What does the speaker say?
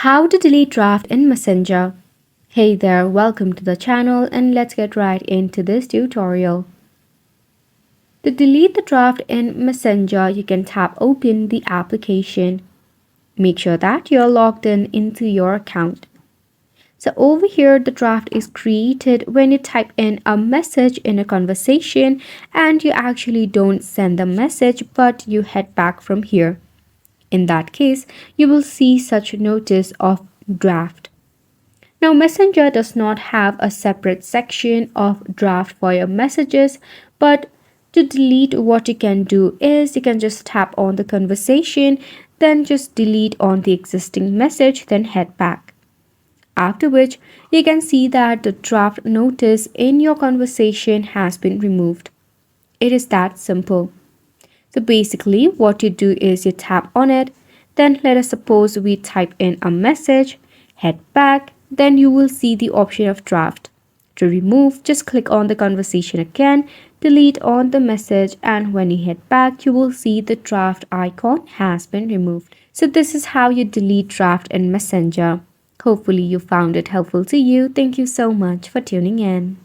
How to delete draft in Messenger. Hey there, welcome to the channel and let's get right into this tutorial. To delete the draft in Messenger, you can tap open the application. Make sure that you're logged in into your account. So over here, the draft is created when you type in a message in a conversation and you actually don't send the message but you head back from here. In that case, you will see such a notice of draft. Now, Messenger does not have a separate section of draft for your messages, but to delete, what you can do is you can just tap on the conversation, then just delete on the existing message, then head back. After which, you can see that the draft notice in your conversation has been removed. It is that simple. So basically, what you do is you tap on it, then let us suppose we type in a message, head back, then you will see the option of draft. To remove, just click on the conversation again, delete on the message, and when you head back, you will see the draft icon has been removed. So this is how you delete draft in Messenger. Hopefully you found it helpful to you. Thank you so much for tuning in.